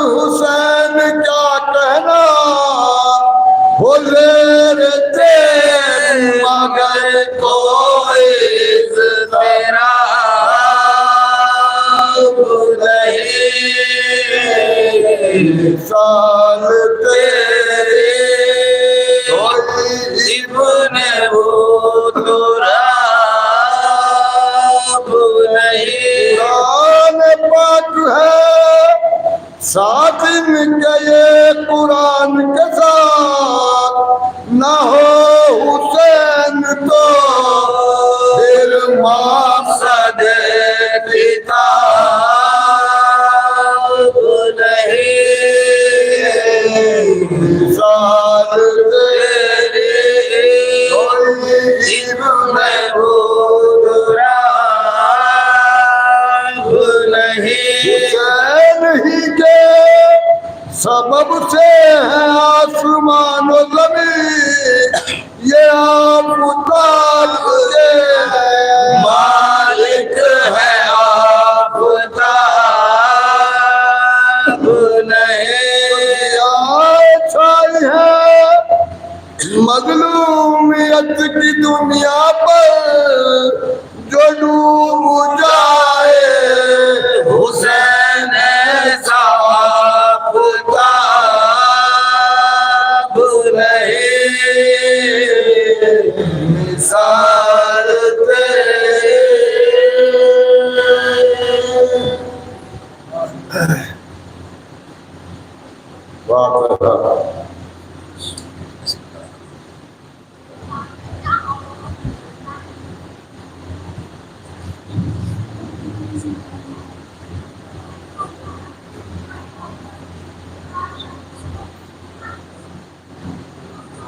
हुसैन क्या कहना, बोले रे मगर कोई तेरा नहीं, साल तेरे कोई इब्ने कुरान पाक है, साथ गए कुरान के साथ, न हो हुसैन तो फिर मकसद किताब नहीं, साथ तेरे कोई इब्ने हुसैन ही के सबब से है आसमान और ज़मीन, ये आफ़ताब के मालिक है, आफ़ताब नहीं। छाई है मज़लूमियत की दुनिया पर, जो डूब जाए हुसैन ऐसा आफ़ताब नहीं, मिसाल तेरे। वाह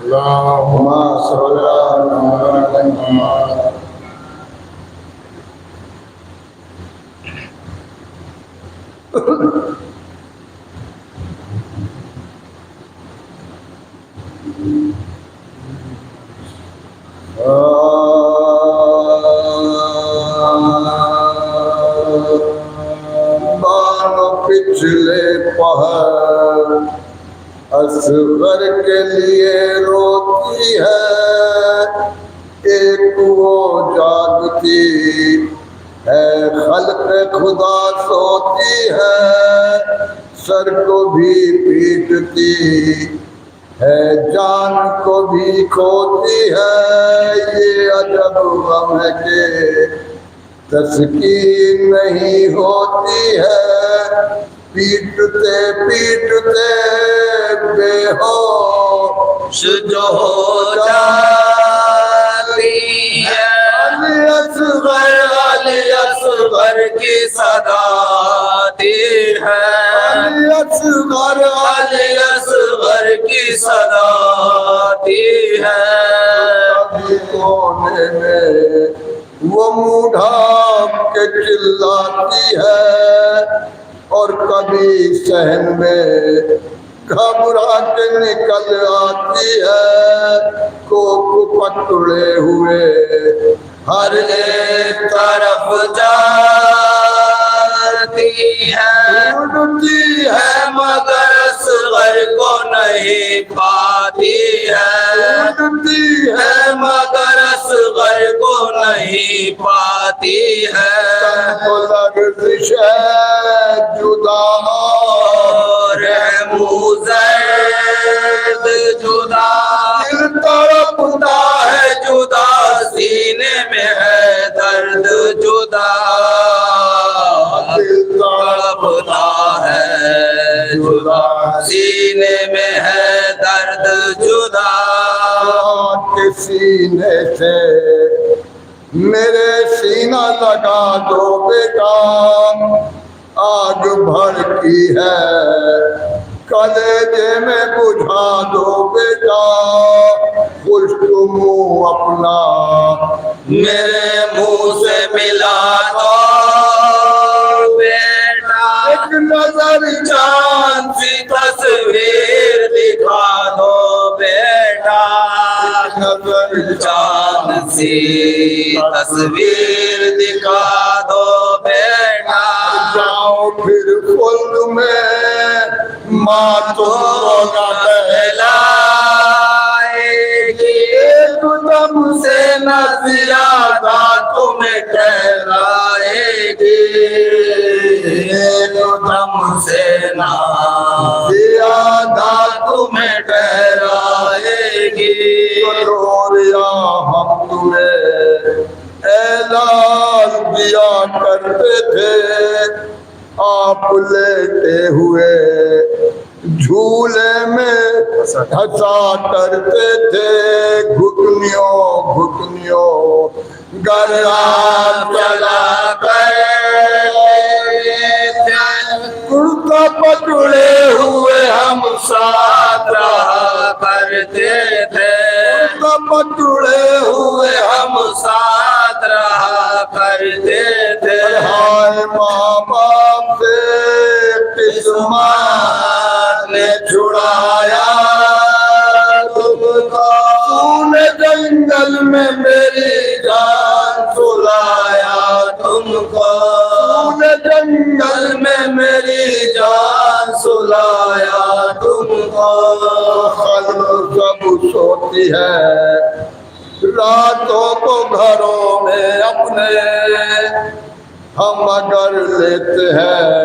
अल्लाहुम्मा सल्ली अला मुहम्मद। बानो पिछले पहर असगर के लिए रोती है, एक वो जागती है, खल्क़ खुदा सोती है, सर को भी पीटती है, जान को भी खोती है, ये अजब गम है के तस्कीन नहीं होती है, पीटते पीटते बेहोश जो हो जाती है। अली असगर की सदा दी है, अली असगर की सदा दी है। कभी कोने में वो मुँह ढाँप के चिल्लाती है, और कभी सहन में घबरा के निकल आती है, कोक पकड़े हुए हर एक तरफ जाती है, ढूंढती है मगर असगर को नहीं पाती है, ढूंढती है मगर असगर को नहीं पाती है। तो लर्ज़िश है जुदा और मुज़र्द जुदा, दिल तड़पता है जुदा, सीने में है दर्द जुदा, दिल तड़पता है जुदा, सीने में है दर्द जुदा। के सीने से मेरे सीना लगा दो बेटा, आग भड़की है कलेजे में बुझा दो बेटा, खुश्क मुँह अपना मेरे मुँह से मिला दो बेटा, एक नजर चांद सी तस्वीर दिखा दो बेटा, एक नजर चांद सी तस्वीर दिखा दो बेटा। जाओ फिर खुल्द में माँ तुमको न बहलाएगी, एकदम से न ज्यादा तुम्हें ठहराएगी, एकदम से न ज्यादा तुम्हें ठहराएगी। लोरिया हम तुम्हें ऐलान दिया करते थे, आप लेटे हुए झूले में हंसा करते थे। घुटनियों घुटनियों गरा चला कुर्ता पकड़े हुए हम साथ रहा करते थे, कुर्ता पकड़े हुए हम साथ रहा करते थे। हाय माँ बाप से किस्मत ने छुड़ाया तुमको, तूने जंगल में मेरी जान सुलाया तुमको, तूने जंगल में मेरी जान सुलाया तुमको। खल्क सब सोती है रातों को घरों में अपने, हम अगर लेते हैं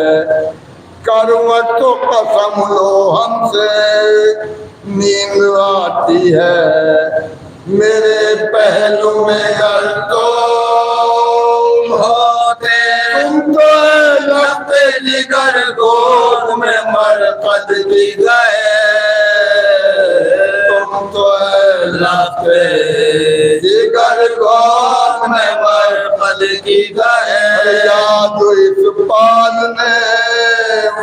करवट तो कसम लो हमसे नींद आती है। मेरे पहलू में गर तुम होते, तुम तो लगते जिगर गोद में मरकत की गए, तुम तो लगते जिगर गोद में मरकत की गए। याद इस पालने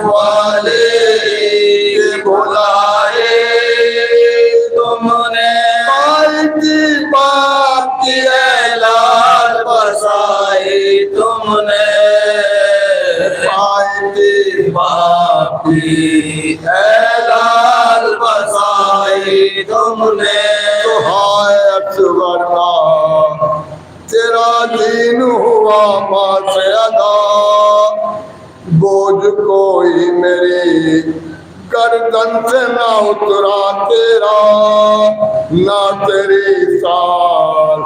वाले बुलाए तुमने, माई की बाप की लाल बसाई तुमने, माई की बाप की लाल बसाई तुमने। तो हाय अकबरना तेरा दीन हुआ माँ से अदा, बोझ कोई मेरी गर्दन से ना उतरा तेरा, ना तेरी साल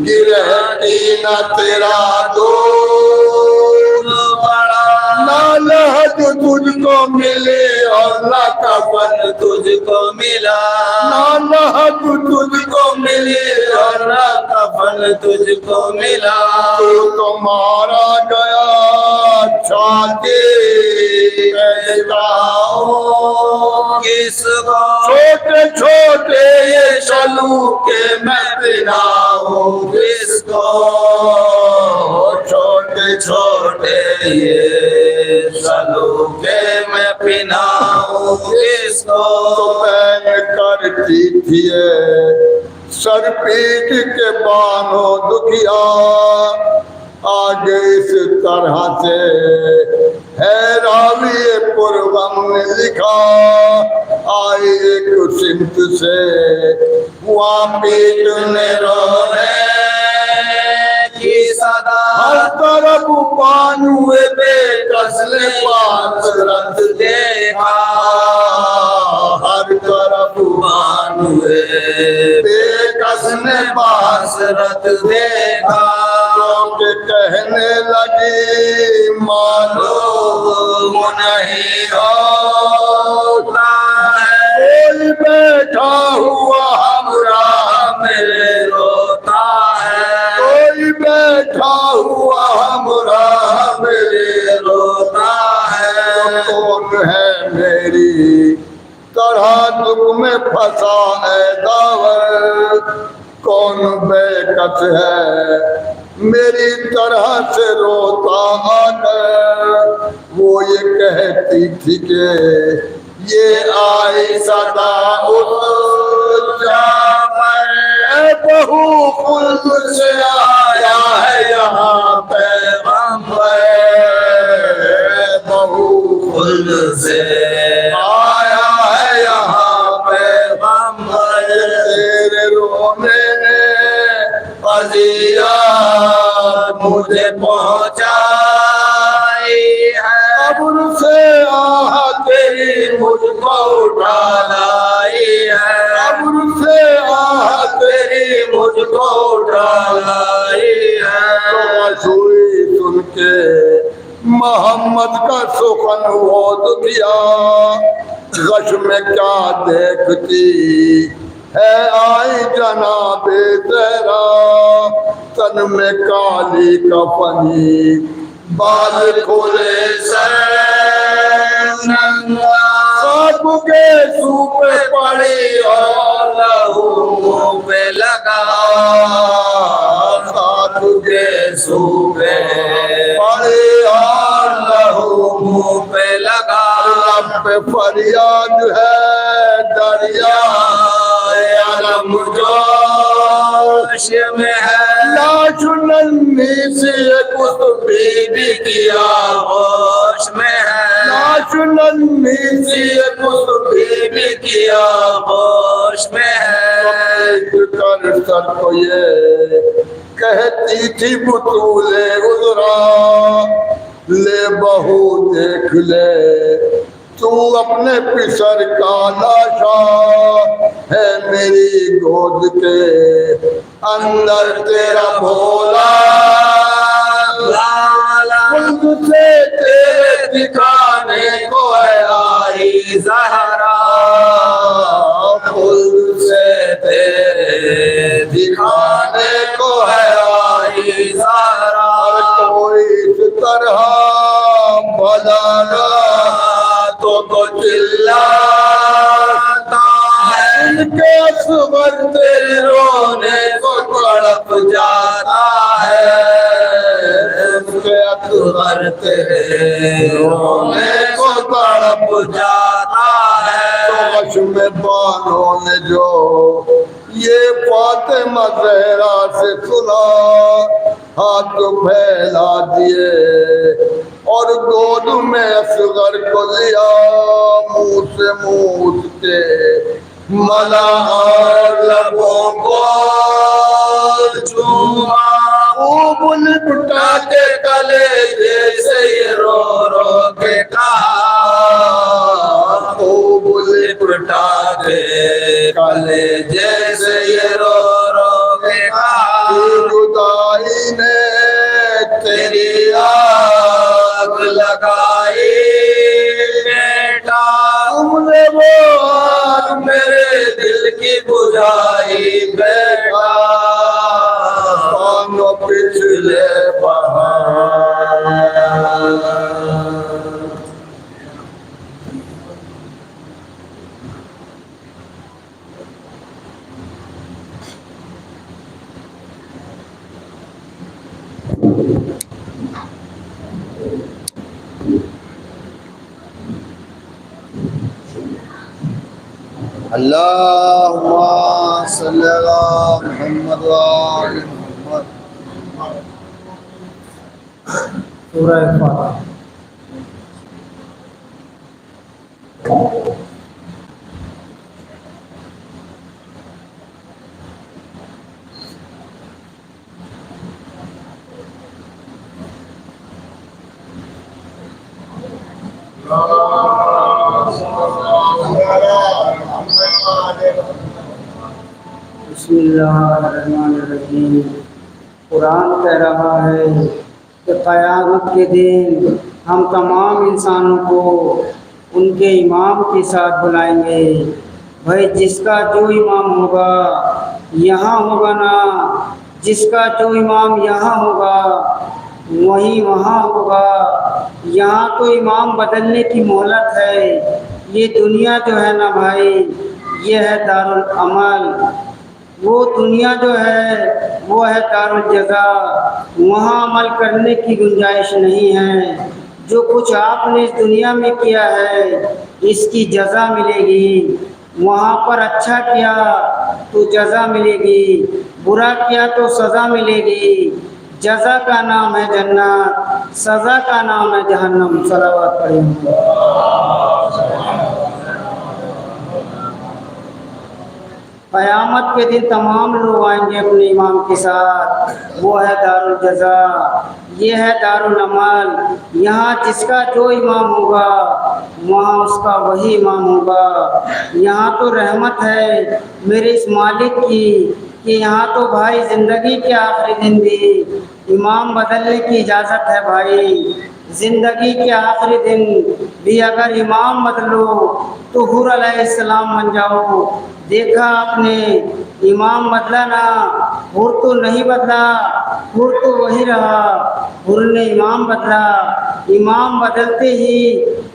गिरहती ना तेरा दूध बड़ा, ना लहद तुझको मिले और ना कफन तुझको मिला, ना लहद तुझको मिले और ना कफन तुझको मिला। तू तो मारा गया छाती किसको, छोटे छोटे ये शलू के मैं पिलाऊं किसको, छोटे छोटे ये शलू के मैं पिलाऊं किसको। बैन करती थी सर पीट के बानो दुखिया, आगे इस तरह से है रावी पुरवम ने लिखा, आई एक सिमत से वहाँ पीटने रोने की सदा, हर तरफ बानुए बेकस ने पास रत देखा, हर तरफ बानुए बेकस ने पास रत देखा। के कहने लगी मालूम नहीं होता है, कोई बैठा हुआ हमरा मेरे रोता है, कोई बैठा हुआ हमरा मेरे रोता है। कौन है मेरी तरह दुख में फंसा है दावर, कौन बेकस है मेरी तरह से रोता आकर। वो ये कहती थी कि ये आई सदा उस जामर, बहू खुद से आया है यहाँ पैगंबर, बहू खुद से आया है यहाँ पैगंबर। तेरे रोने ने अज़ियत मुझे पहुँचाई है, कब्र से आहते तेरी मुझको उठा लाई है, कब्र से आह तेरी मुझको उठा लाई है। सुई सुन के मोहम्मद का सुखन वो दिया, गश में क्या देखती है आई जनाबे तेरा, तन में काली कफनी बाल खोले सर सब के सूपे पड़ी और लहू मुँह पे लगा, साधु के सूबे पड़ी और लहू मुँह पे लगा। लब पे फरियाद है दरिया आलम जोश में है, लाश नन्ही सी कुछ बीबी किया होश में है, लाश नन्ही सी कुछ बीबी किया होश में है। कर सर को ये कहती थी बुतूले उजरा, ले बहू देख ले तू अपने पिसर का लाशा है, मेरी गोद के अंदर तेरा भोला लाला से तेरे दिखाने को है आई ज़हरा, खुद से तेरे दिखाने को है आई ज़हरा। कोई इस तरह भला तो चिल्लाता है, इनके असवर तेरे रोने को तड़प जाता है, उसके अकबर तेरे रोने को तड़प जाता है। तो वश में बानों ने जो ये फातिमा ज़हरा से सुना, हाथ फैला दिए और गोद में असगर को लिया, मुंह से मुंह के मला और लबों को चूमा, बुल उठा के कले जैसे ये रो रो के कहा, बुल उठा के कले जैसे ये रो रो के कहा। जुदाई ने तेरी आग लगाई बेटा, तुमने वो आग मेरे दिल की बुझाई बेटा, पानो पिछले अल्लाहुम्मा सल्ली अला मुहम्मद व आलि मुहम्मद। सूरह फातिहा। बिस्मिल्लाहिर्रहमानिर्रहीम। कुरान कह रहा है कि क़यामत के दिन हम तमाम इंसानों को उनके इमाम के साथ बुलाएंगे। भाई जिसका जो इमाम होगा यहाँ होगा ना, जिसका जो इमाम यहाँ होगा वहीं वहाँ होगा। यहाँ तो इमाम बदलने की मोहलत है। ये दुनिया जो है ना भाई, ये है दारुल अमल। वो दुनिया जो है वो है दारुल जज़ा। वहाँ अमल करने की गुंजाइश नहीं है। जो कुछ आपने इस दुनिया में किया है इसकी जज़ा मिलेगी। वहाँ पर अच्छा किया तो जज़ा मिलेगी, बुरा किया तो सज़ा मिलेगी। जज़ा का नाम है जन्नत, सज़ा का नाम है जहन्नम। सलावत पढ़ें। क़यामत के दिन तमाम लोग आएंगे अपने इमाम के साथ। वो है दारुल जज़ा, ये है दारुल अमल। यहाँ जिसका जो इमाम होगा वहाँ उसका वही इमाम होगा। यहाँ तो रहमत है मेरे इस मालिक की कि यहाँ तो भाई ज़िंदगी के आखिरी दिन भी इमाम बदलने की इजाज़त है। भाई ज़िंदगी के आखिरी दिन भी अगर इमाम बदलो तो हुर अलैहिस्सलाम बन जाओ। देखा आपने, इमाम बदला ना, हुर तो नहीं बदला, हुर तो वही रहा, हुर ने इमाम बदला। इमाम बदलते ही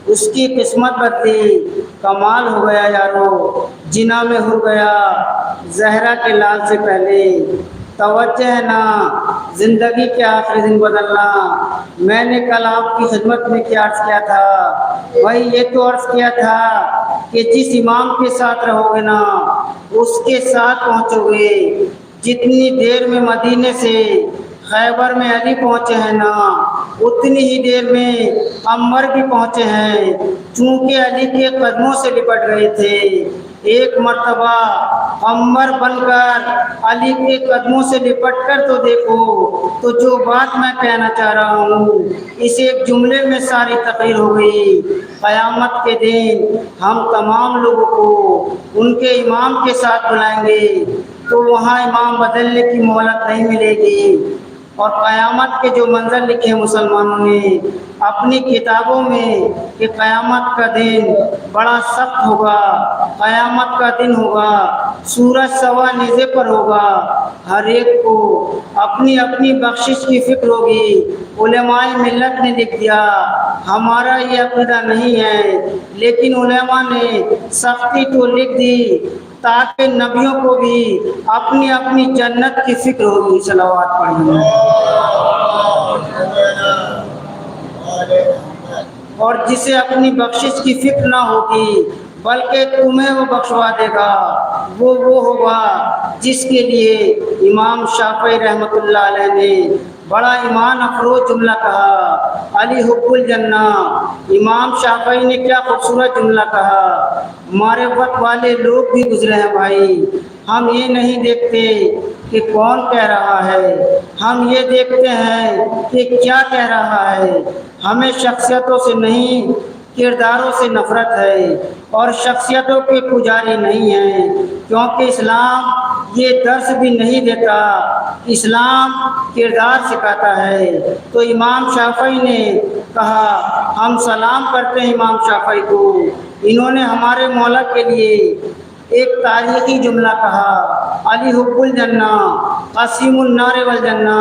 उसकी किस्मत बदली। कमाल हो गया यारो, जिना में हुर गया जहरा के लाल से पहले। तवज्जो है ना, ज़िंदगी के आखिरी दिन बदलना। मैंने कल आपकी खिदमत में क्या अर्ज़ किया था भाई, ये तो अर्ज़ किया था कि जिस इमाम के साथ रहोगे ना उसके साथ पहुँचोगे। जितनी देर में मदीने से खैबर में अली पहुँचे हैं ना, उतनी ही देर में अम्बर भी पहुँचे हैं। चूँकि अली के कदमों से लिपट गए थे, एक मर्तबा अम्बर बनकर अली के कदमों से लिपट कर तो देखो। तो जो बात मैं कहना चाह रहा हूँ इस एक जुमले में सारी तकरीर हो गई। क़यामत के दिन हम तमाम लोगों को उनके इमाम के साथ बुलाएंगे तो वहाँ इमाम बदलने की मोहलत नहीं मिलेगी। और क़यामत के जो मंज़र लिखे मुसलमानों ने अपनी किताबों में कि क़यामत का दिन बड़ा सख्त होगा, क़यामत का दिन होगा, सूरज सवा नेज़े पर होगा, हर एक को अपनी अपनी बख्शिश की फ़िक्र होगी। उलमाए मिल्लत ने लिख दिया, हमारा ये अक़ीदा नहीं है, लेकिन उलमा ने सख्ती तो लिख दी ताकि नबियों को भी अपनी अपनी जन्नत की फ़िक्र होगी। सलावत पढ़िए। और जिसे अपनी बख्शिश की फ़िक्र ना होगी बल्कि तुम्हें वो बख्शवा देगा, वो होगा जिसके लिए इमाम शाफ़ी रहमतुल्लाह अलैह ने बड़ा ईमान अफरोज़ जुमला कहा, अली हुब्बुल जन्ना। इमाम शाफ़ी ने क्या खूबसूरत जुमला कहा। हमारे वक्त वाले लोग भी गुजरे हैं भाई, हम ये नहीं देखते कि कौन कह रहा है, हम ये देखते हैं कि क्या कह रहा है। हमें शख्सियतों से नहीं किरदारों से नफ़रत है और शख्सियतों के पुजारी नहीं हैं, क्योंकि इस्लाम ये दर्स भी नहीं देता, इस्लाम किरदार सिखाता है। तो इमाम शाफ़ी ने कहा, हम सलाम करते हैं इमाम शाफ़ी को, इन्होंने हमारे मौला के लिए एक तारीख़ी जुमला कहा, अली हुब्बुल जन्ना क़सीमुन नार वल जन्ना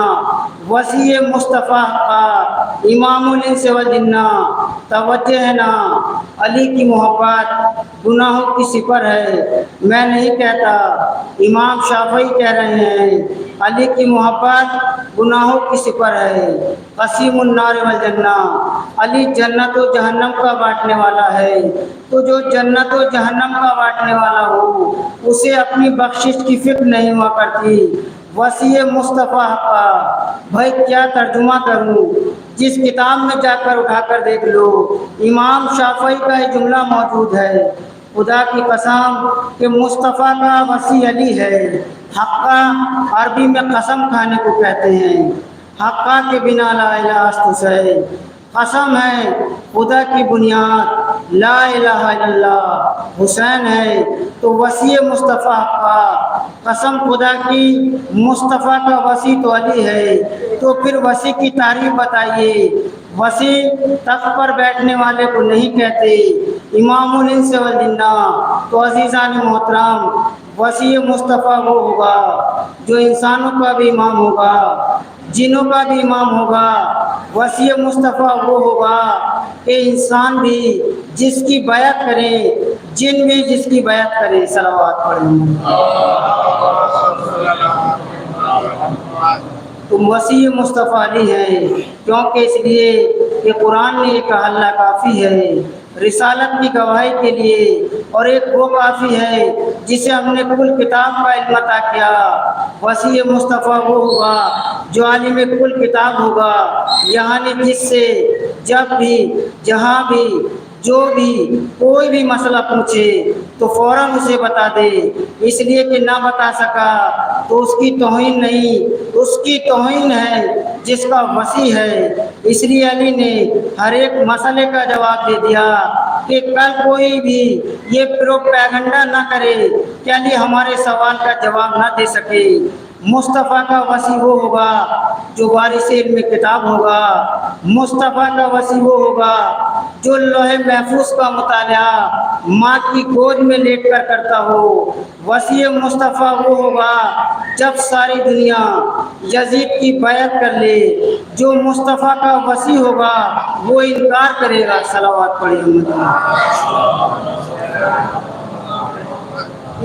वसी मुस्तफ़ा का इमामुल इंस वल जिन्ना। तवज्जो है ना, अली की मोहब्बत गुनाहों की सिपर है। मैं नहीं कहता, इमाम शाफ़ी कह रहे हैं अली की मोहब्बत गुनाहों की सिपर है। क़सीमुन नार वल जन्ना, अली जन्नत व जहन्नम का बांटने वाला है। तो जो जन्नत व जहन्नम का बांटने वाला हो उसे अपनी बख्शिश की फ़िक्र नहीं हुआ करती। वसी मुस्तफ़ा का भाई क्या तर्जुमा करूँ, जिस किताब में जाकर उठाकर देख लो इमाम शाफ़ी का ये जुमला मौजूद है। खुदा की कसम कि मुस्तफ़ा का वसी अली है। हक्का अरबी में कसम खाने को कहते हैं, हक्का के बिना ला इलाहा इल्लल्लाह। कसम है खुदा की बुनियाद ला इलाहा इल्लल्लाह हुसैन है। तो वसी मुस्तफ़ा का कसम खुदा की, मुस्तफ़ा का वसी तो अली है। तो फिर वसी की तारीफ बताइए। वसी तख्त पर बैठने वाले को नहीं कहते, इमामुल इंस वल जिन्ना। तो अज़ीज़ान मोहतरम, वसी मुस्तफ़ा वो होगा जो इंसानों का भी इमाम होगा, जिनों का भी इमाम होगा। वसी मुस्तफ़ा वो होगा कि इंसान भी जिसकी बैत करें, जिन भी जिसकी बैत करें। सलावत पढ़ें। तो वसी मुस्तफ़ा अली है, क्योंकि इसलिए कि कुरान ने कहा अल्लाह काफ़ी है रिसालत की गवाही के लिए, और एक वो काफ़ी है जिसे हमने कुल किताब का इल्म अता किया। वसी मुस्तफ़ा वो होगा जो आलिम कुल किताब होगा, यानी जिससे जब भी, जहाँ भी, जो भी कोई भी मसला पूछे तो फौरन उसे बता दे, इसलिए कि ना बता सका तो उसकी तौहीन नहीं, उसकी तौहीन है जिसका वसी है। इसलिए अली ने हर एक मसले का जवाब दे दिया कि कल कोई भी ये प्रोपेगेंडा ना करे कि अली हमारे सवाल का जवाब ना दे सके। मुस्तफ़ा का वसी वो होगा जो वारिस इल्म किताब होगा, मुस्तफ़ा का वसी वो होगा जो लोहे महफूज का मुताला माँ की गोद में लेट कर करता हो। वसी मुस्तफ़ा वो होगा जब सारी दुनिया यजीद की बैत कर ले, जो मुस्तफ़ा का वसी होगा वो इनकार करेगा। सलावत पढ़िए।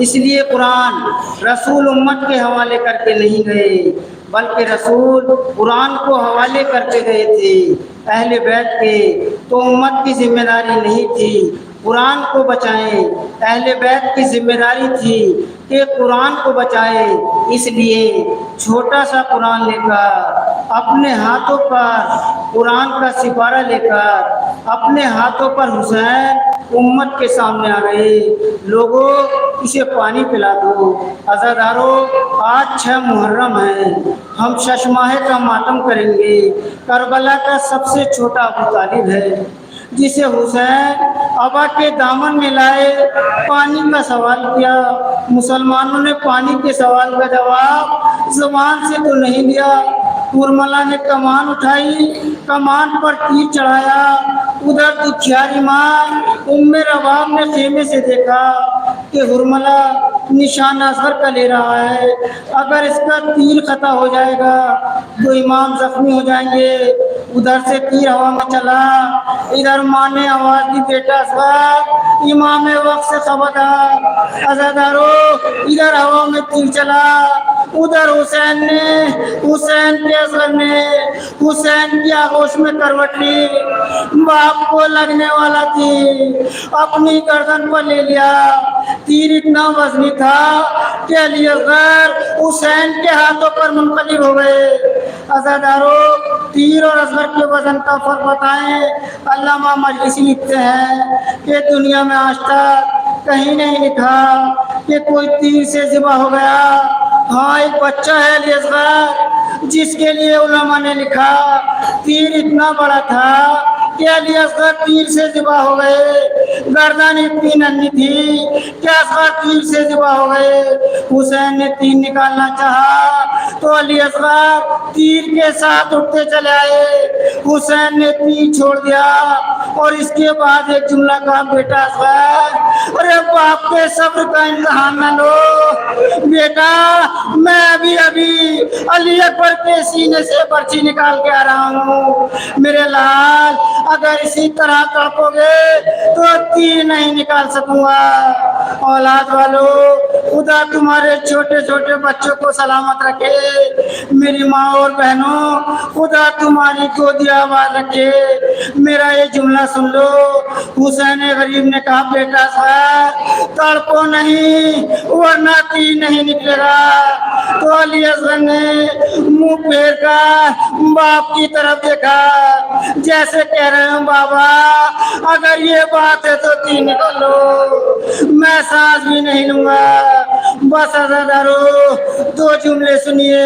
इसलिए कुरान रसूल उम्मत के हवाले करके नहीं गए, बल्कि रसूल कुरान को हवाले करके गए थे। अहले बैत के तो उम्मत की जिम्मेदारी नहीं थी कुरान को बचाएं, अहले बैत की जिम्मेदारी थी कि कुरान को बचाएं। इसलिए छोटा सा कुरान लेकर अपने हाथों पर कुरान का सिपारा लेकर अपने हाथों पर हुसैन उम्मत के सामने आ गए। लोगों, इसे पानी पिला दो। अज़ादारों, आज 6 मुहर्रम है, हम शशमाहे का मातम करेंगे। करबला का सबसे छोटा अबू तालिब है जिसे हुसैन अबा के दामन में लाए, पानी का सवाल किया। मुसलमानों ने पानी के सवाल का जवाब ज़ुबान से तो नहीं दिया। कुरमला ने कमान उठाई, कमान पर तीर चढ़ाया। उधर दुखियारी माँ उम्मे रबाब ने खेमे से देखा कि हुरमला निशान असगर का ले रहा है, अगर इसका तीर खता हो जाएगा तो इमाम जख्मी हो जाएंगे। उधर से तीर हवा में चला, इधर माँ ने आवाज दी, बेटा असगर, इमाम वक्त से खबरदार। अज़ादारों, इधर हवा में तीर चला, उधर हुसैन के असगर ने हुसैन की आगोश में करवट ली। बाप को लगने वाला थी, अपनी गर्दन पर ले लिया। तीर इतना वजनी था कि अली असगर हुसैन के हाथों पर मुनकलिब हो गए। अज़ादारों, तीर और असगर के वजन का फर्क बताएं। अल्लामा मजलिसी लिखते हैं कि दुनिया में आज तक कहीं नहीं लिखा कि कोई तीर से ज़िबा हो गया। हाँ, एक बच्चा है अली असगर जिसके लिए उलमा ने लिखा तीर इतना बड़ा था कि अली असगर तीर से ज़िबा हो गए। गर्दन इतनी नन्ही थी कि असगर तीर से ज़िबा हो गए। हुसैन ने तीर निकालना चाहा तो अली असगर तीर के साथ उठते चले आए। हुसैन ने तीर छोड़ दिया और इसके बाद एक जुमला कहा, बेटा असगर, अरे बाप के सब्र का इम्तिहान न लो। बेटा, मैं अभी अभी अली अकबर के सीने से पर्ची निकाल के आ रहा हूँ। मेरे लाल, अगर इसी तरह तड़पोगे तो तीर नहीं निकाल सकूंगा। औलाद वालों, खुदा तुम्हारे छोटे छोटे बच्चों को सलामत रखे। मेरी माँ और बहनों, खुदा तुम्हारी गोदी आबाद रखे। मेरा ये जुमला सुन लो। हुसैन गरीब ने कहा, बेटा साहब, तड़पो नहीं वरना तीर नहीं निकलेगा। तो अली असगर ने मुंह फेर कर बाप की तरफ देखा, जैसे कह रहे हो, बाबा अगर ये बात है तो तीर निकालो, मैं सांस भी नहीं लूंगा। बस अज़ादारों, 2 जुमले सुनिए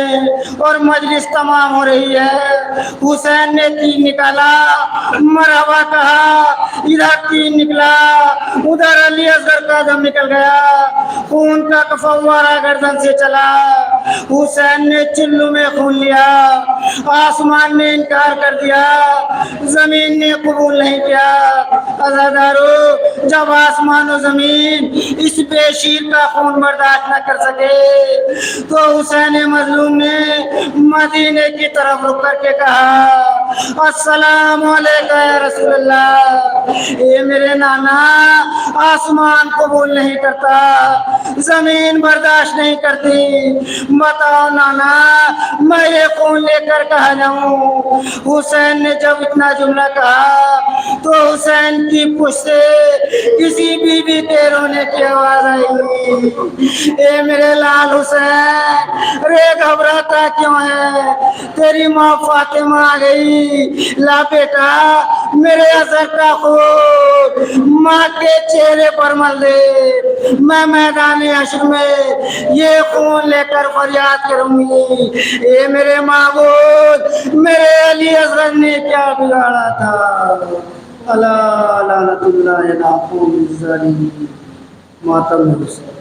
और मजलिस तमाम हो रही है। हुसैन ने तीर निकाला, मरहबा कहा, इधर तीर निकला, उधर अली असगर का दम निकल गया। खून का फव्वारा गर्दन से चला। हुसैन ने चिल्लू में खून लिया। आसमान ने इनकार कर दिया, जमीन ने कबूल नहीं किया। अज़ादारों, जब आसमान और जमीन इस बेशीर का खून बर्दाश्त न कर सके तो हुसैन मजलूम ने मदीने की तरफ रुक करके कहा, अस्सलाम अलैका या रसूल अल्लाह। ये मेरे नाना, आसमान कबूल नहीं करता, जमीन बर्दाश्त नहीं करती, बताओ नाना, मैं ये खून लेकर कहा जाऊं। हुसैन ने जब इतना जुमला कहा तो हुसैन की पुश्त से किसी बीवी के रोने की आवाज आई। ए मेरे लाल हुसैन, रे घबराता क्यों है? तेरी माँ फातिमा आ गई। ला बेटा, मेरे असर का खून माँ के चेहरे पर मल दे। मैं मैदान हश्र में ये खून लेकर फरियाद करूंगी, ये मेरे माबूद, मेरे अली असगर ने क्या बिगाड़ा था। अला लानतुल्लाह अला कौम ज़ालिमीन। मातम हुसैन।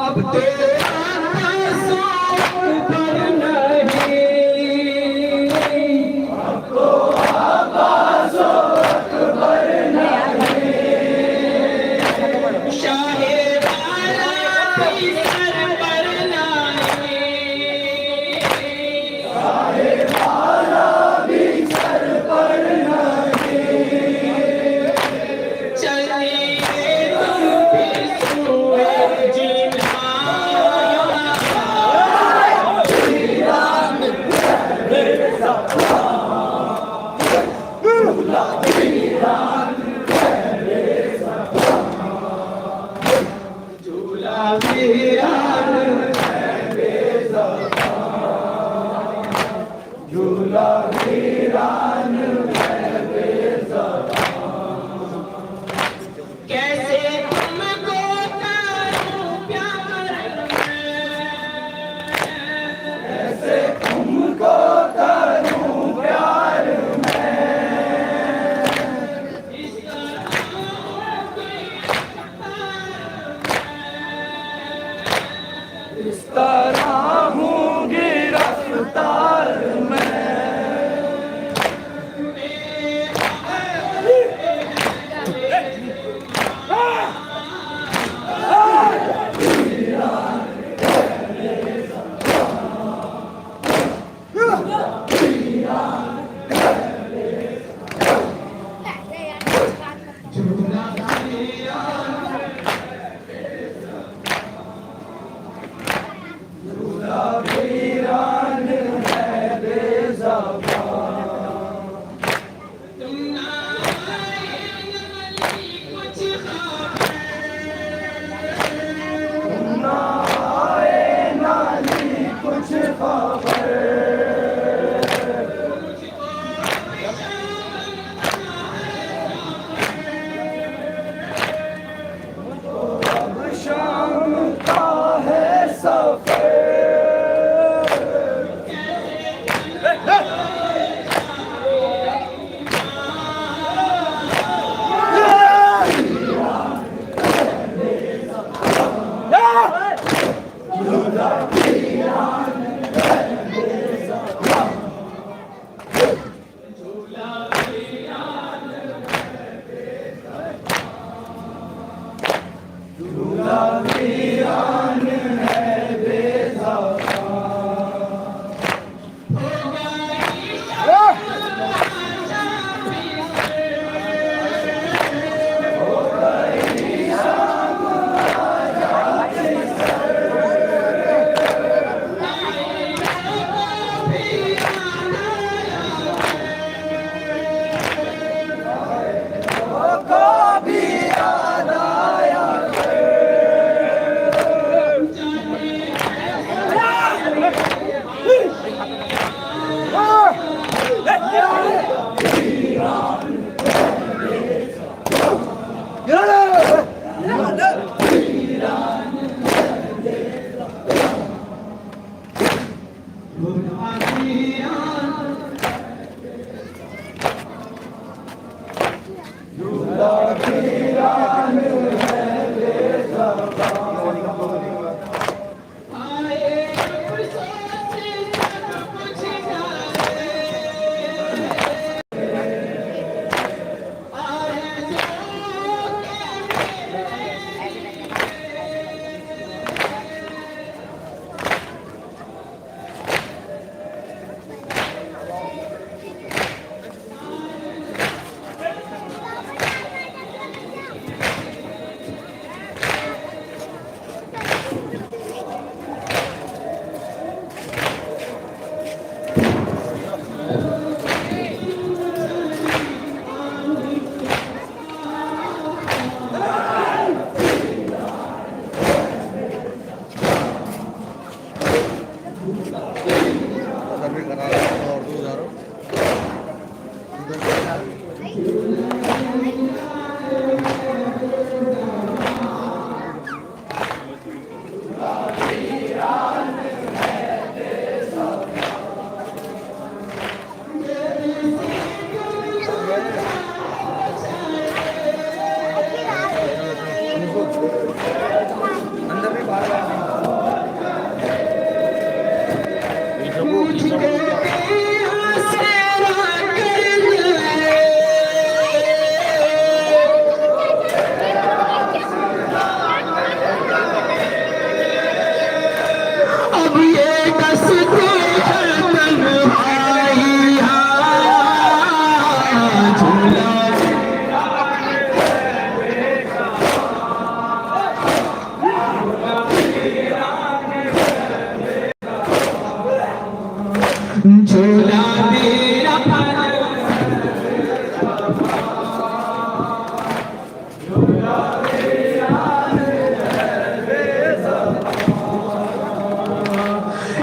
अब तेरा सोच पर नहीं, शाहे वाला भी सर पर नहीं, चलिए तुम भी सोए जीना। झूला वीरान है बेज़बान, झूला वीरान है बेज़बान। कैसे तुमको करूं प्यार मैं, कैसे तुमको करूं प्यार मैं, इस तरह हूँ गिरफ्तार मैं।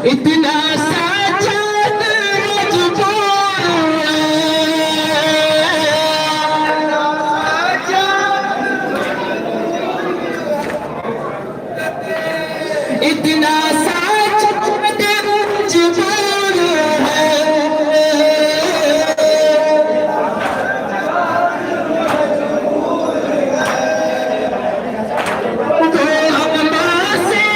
इतना साजद मजबूर है, इतना साजद मजबूर है, तो हम से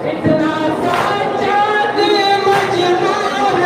इतना साजद मजबूर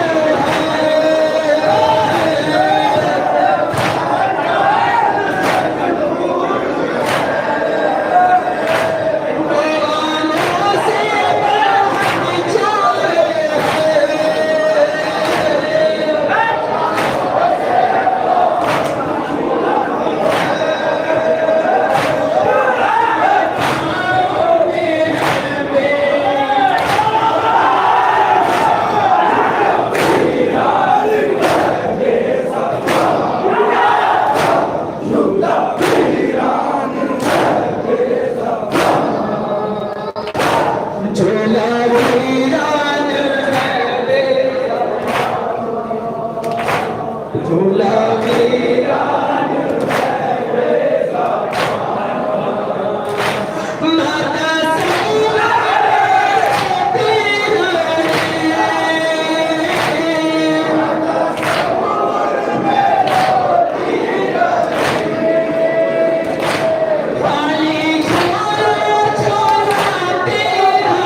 झोला वीरान झोला वीरान माता सैया तेरा पानी छोड़ा छोड़ा तेरा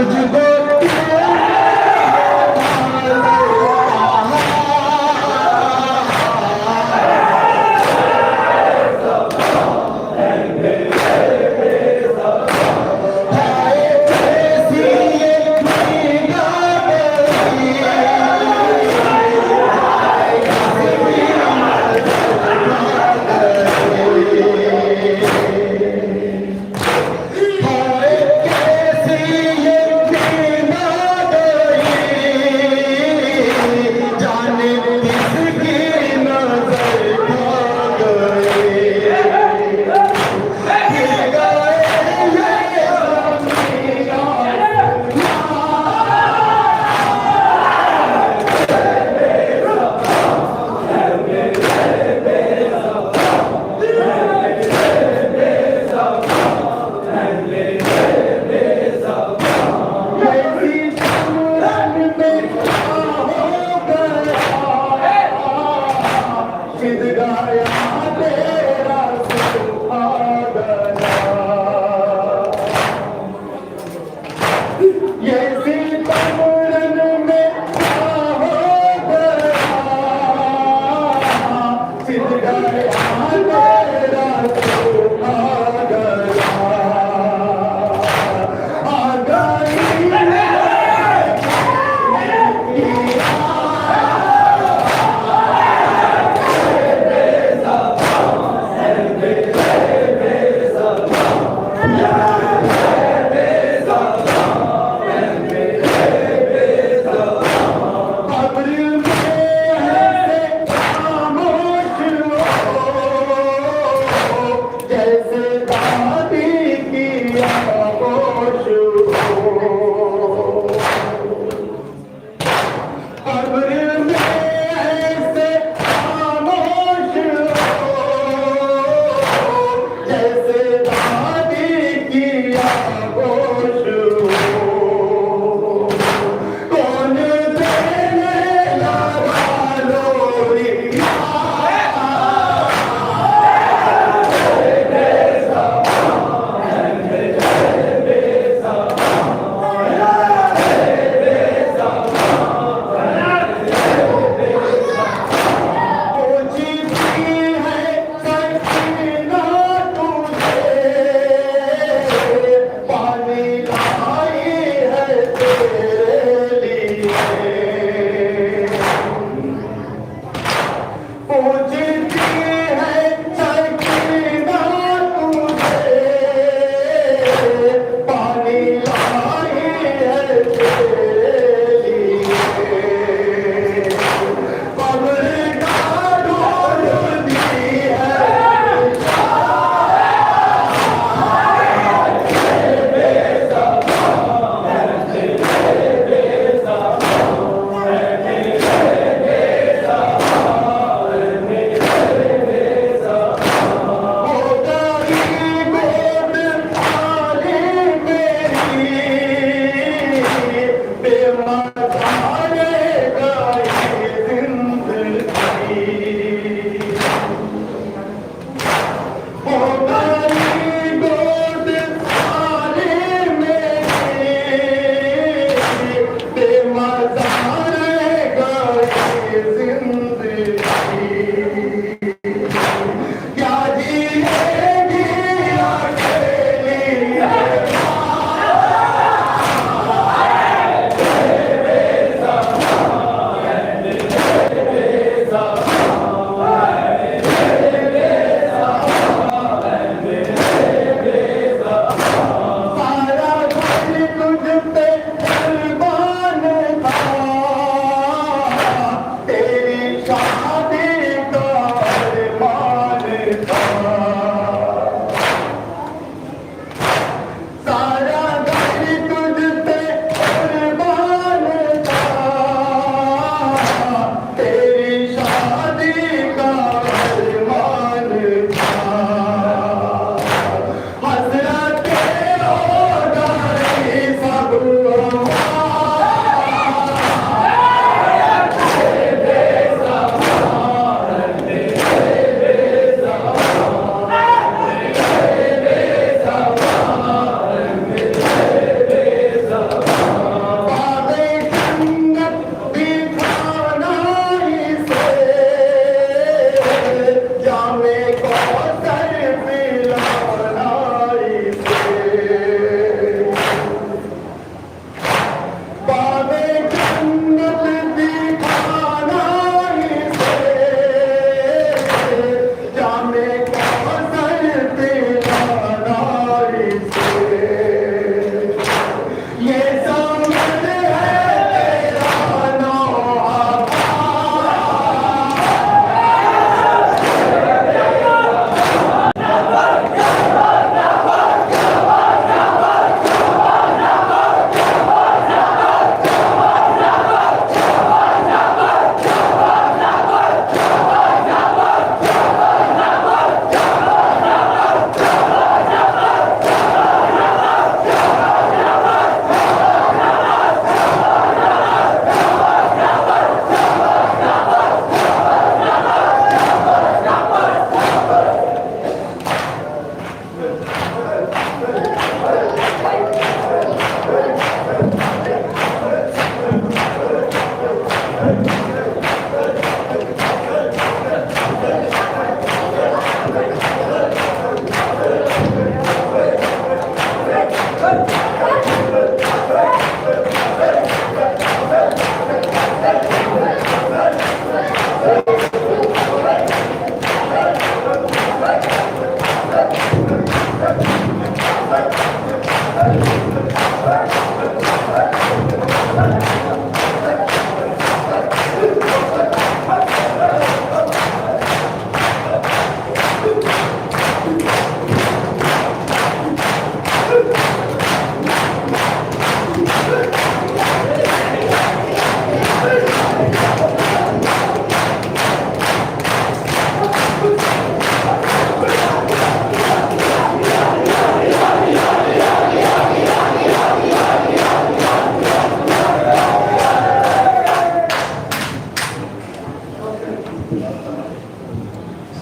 तुझको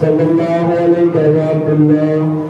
सल्लल्लाहु अलैहि वसल्लम